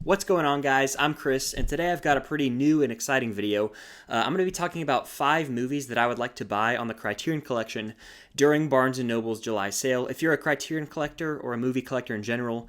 What's going on, guys? I'm Chris, and today I've got a pretty new and exciting video. I'm going to be talking about 5 movies that I would like to buy on the Criterion Collection during Barnes & Noble's July sale. If you're a Criterion collector or a movie collector in general,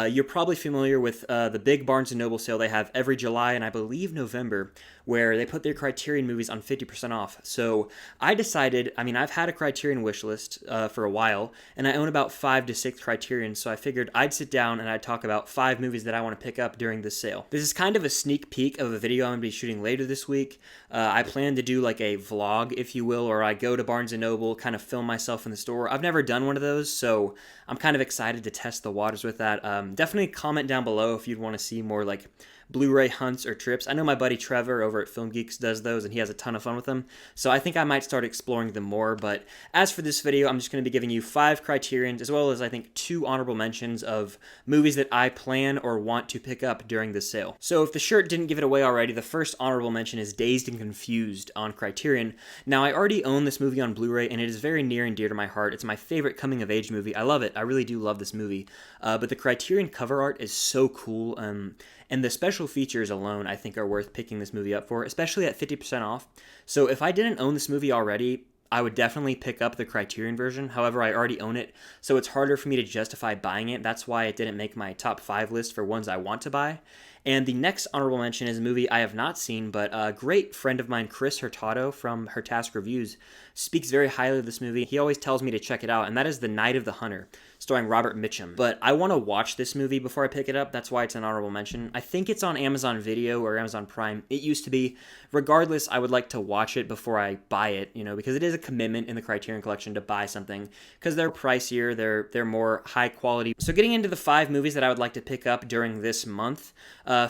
you're probably familiar with the big Barnes & Noble sale they have every July and I believe November, where they put their Criterion movies on 50% off. So I decided, I've had a Criterion wishlist for a while, and I own about 5 to 6 Criterions, so I figured I'd sit down and I'd talk about 5 movies that I want to pick up during this sale. This is kind of a sneak peek of a video I'm going to be shooting later this week. I plan to do like a vlog, if you will, or I go to Barnes & Noble, kind of film myself in the store. I've never done one of those, so I'm kind of excited to test the waters with that. Definitely comment down below if you'd want to see more like Blu-ray hunts or trips. I know my buddy Trevor over at Film Geeks does those, and he has a ton of fun with them, so I think I might start exploring them more. But as for this video, I'm just going to be giving you 5 Criterions, as well as I think 2 honorable mentions of movies that I plan or want to pick up during the sale. So if the shirt didn't give it away already, the first honorable mention is Dazed and Confused on Criterion. Now, I already own this movie on Blu-ray, and it is very near and dear to my heart. It's my favorite coming-of-age movie. I love it. I really do love this movie. But the Criterion cover art is so cool, and the special features alone, I think, are worth picking this movie up for, especially at 50% off. So if I didn't own this movie already, I would definitely pick up the Criterion version. However, I already own it, so it's harder for me to justify buying it. That's why it didn't make my top 5 list for ones I want to buy. And the next honorable mention is a movie I have not seen, but a great friend of mine, Chris Hurtado from Hurtask Reviews, speaks very highly of this movie. He always tells me to check it out, and that is The Night of the Hunter, starring Robert Mitchum. But I want to watch this movie before I pick it up. That's why it's an honorable mention. I think it's on Amazon Video or Amazon Prime. It used to be. Regardless, I would like to watch it before I buy it, because it is a commitment in the Criterion Collection to buy something, because they're pricier, they're more high quality. So getting into the 5 movies that I would like to pick up during this month,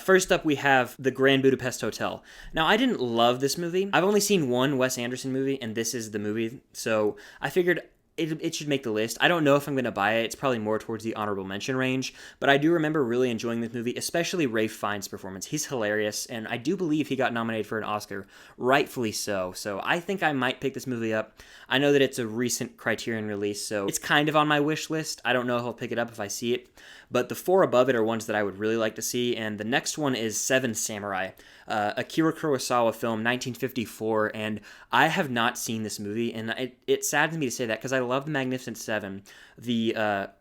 first up we have The Grand Budapest Hotel. Now, I didn't love this movie. I've only seen one Wes Anderson movie, and this is the movie, so I figured it should make the list. I don't know if I'm going to buy it. It's probably more towards the honorable mention range, but I do remember really enjoying this movie, especially Ralph Fiennes' performance. He's hilarious, and I do believe he got nominated for an Oscar, rightfully so. So I think I might pick this movie up. I know that it's a recent Criterion release, so it's kind of on my wish list. I don't know if I'll pick it up if I see it, but the 4 above it are ones that I would really like to see, and the next one is Seven Samurai, Akira Kurosawa film, 1954, and I have not seen this movie, and it saddens me to say that because I love The Magnificent Seven, the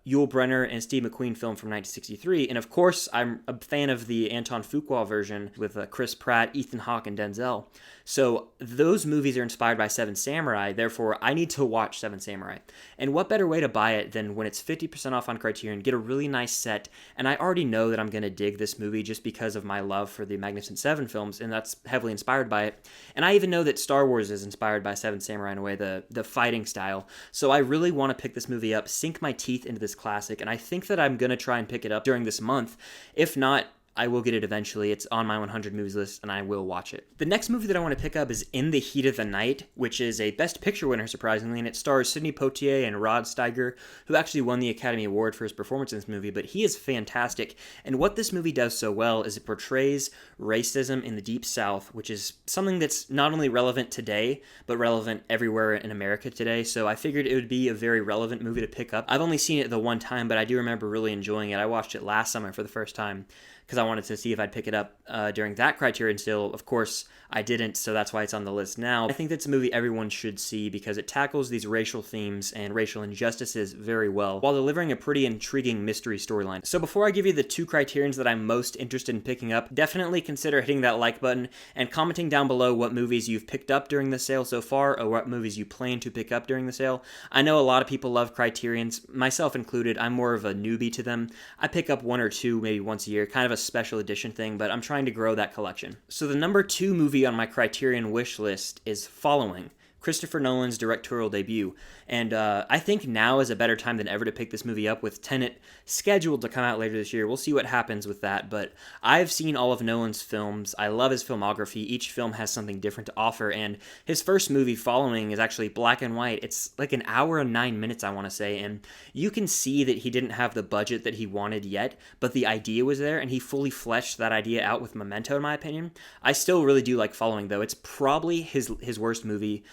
Yul Brynner and Steve McQueen film from 1963, and of course I'm a fan of the Anton Fuqua version with Chris Pratt, Ethan Hawke, and Denzel. So those movies are inspired by Seven Samurai, therefore I need to watch Seven Samurai. And what better way to buy it than when it's 50% off on Criterion, get a really nice set, and I already know that I'm going to dig this movie just because of my love for the Magnificent Seven films, and that's heavily inspired by it. And I even know that Star Wars is inspired by Seven Samurai in a way, the fighting style. So I really want to pick this movie up, sink my teeth into this classic, and I think that I'm going to try and pick it up during this month. If not, I will get it eventually. It's on my 100 movies list, and I will watch it. The next movie that I want to pick up is In the Heat of the Night, which is a Best Picture winner, surprisingly, and it stars Sidney Poitier and Rod Steiger, who actually won the Academy Award for his performance in this movie, but he is fantastic. And what this movie does so well is it portrays racism in the Deep South, which is something that's not only relevant today, but relevant everywhere in America today, so I figured it would be a very relevant movie to pick up. I've only seen it the one time, but I do remember really enjoying it. I watched it last summer for the first time, because I wanted to see if I'd pick it up during that Criterion sale. Of course, I didn't, so that's why it's on the list now. I think that's a movie everyone should see because it tackles these racial themes and racial injustices very well, while delivering a pretty intriguing mystery storyline. So before I give you the 2 Criterions that I'm most interested in picking up, definitely consider hitting that like button and commenting down below what movies you've picked up during the sale so far, or what movies you plan to pick up during the sale. I know a lot of people love Criterions, myself included. I'm more of a newbie to them. I pick up 1 or 2 maybe once a year, kind of a special edition thing, but I'm trying to grow that collection. So the number 2 movie on my Criterion wish list is Following, Christopher Nolan's directorial debut, and I think now is a better time than ever to pick this movie up with Tenet scheduled to come out later this year. We'll see what happens with that, but I've seen all of Nolan's films. I love his filmography. Each film has something different to offer, and his first movie, Following, is actually black and white. It's like an hour and 9 minutes, I want to say, and you can see that he didn't have the budget that he wanted yet, but the idea was there, and he fully fleshed that idea out with Memento, in my opinion. I still really do like Following, though. It's probably his worst movie.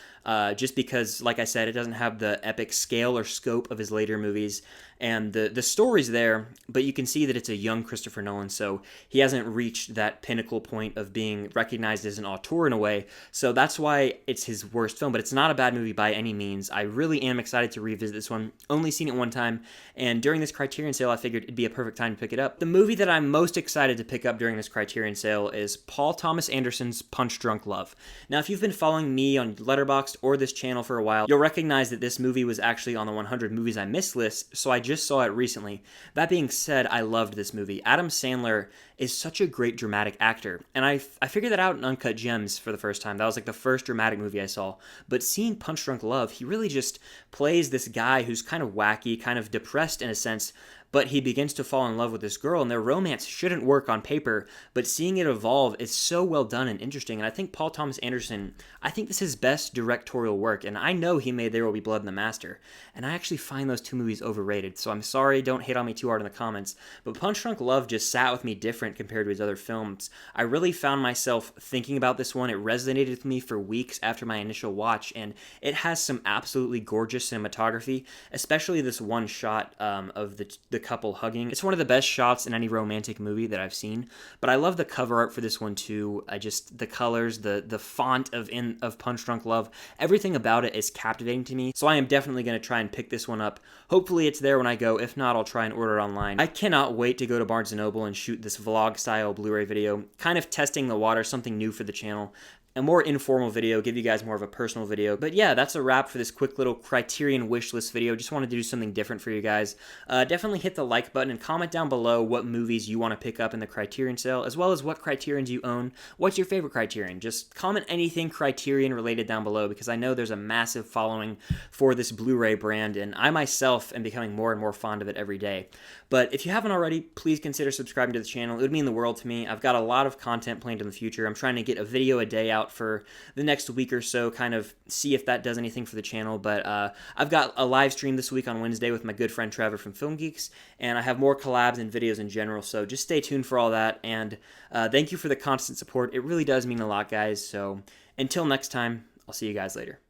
just because, like I said, it doesn't have the epic scale or scope of his later movies, and the story's there, but you can see that it's a young Christopher Nolan, so he hasn't reached that pinnacle point of being recognized as an auteur in a way, so that's why it's his worst film, but it's not a bad movie by any means. I really am excited to revisit this one. Only seen it one time, and during this Criterion sale, I figured it'd be a perfect time to pick it up. The movie that I'm most excited to pick up during this Criterion sale is Paul Thomas Anderson's Punch Drunk Love. Now, if you've been following me on Letterboxd or this channel for a while, you'll recognize that this movie was actually on the 100 Movies I Missed list, so I just saw it recently. That being said, I loved this movie. Adam Sandler is such a great dramatic actor, and I figured that out in Uncut Gems for the first time. That was like the first dramatic movie I saw, but seeing Punch Drunk Love, he really just plays this guy who's kind of wacky, kind of depressed in a sense, but he begins to fall in love with this girl, and their romance shouldn't work on paper, but seeing it evolve is so well done and interesting, and I think Paul Thomas Anderson, I think this is his best directorial work, and I know he made There Will Be Blood and The Master, and I actually find those two movies overrated, so I'm sorry, don't hate on me too hard in the comments, but Punch Drunk Love just sat with me different compared to his other films. I really found myself thinking about this one. It resonated with me for weeks after my initial watch, and it has some absolutely gorgeous cinematography, especially this one shot of the couple hugging. It's one of the best shots in any romantic movie that I've seen, but I love the cover art for this one too. The colors, the font of Punch Drunk Love, everything about it is captivating to me, so I am definitely going to try and pick this one up. Hopefully it's there when I go. If not, I'll try and order it online. I cannot wait to go to Barnes & Noble and shoot this vlog style Blu-ray video, kind of testing the water, something new for the channel. A more informal video, give you guys more of a personal video. But yeah, that's a wrap for this quick little Criterion wishlist video. Just wanted to do something different for you guys. Definitely hit the like button and comment down below what movies you want to pick up in the Criterion sale, as well as what Criterions you own. What's your favorite Criterion? Just comment anything Criterion related down below, because I know there's a massive following for this Blu-ray brand, and I myself am becoming more and more fond of it every day. But if you haven't already, please consider subscribing to the channel. It would mean the world to me. I've got a lot of content planned in the future. I'm trying to get a video a day out for the next week or so, kind of see if that does anything for the channel, but I've got a live stream this week on Wednesday with my good friend Trevor from Film Geeks, and I have more collabs and videos in general, so just stay tuned for all that, and thank you for the constant support. It really does mean a lot, guys, so until next time, I'll see you guys later.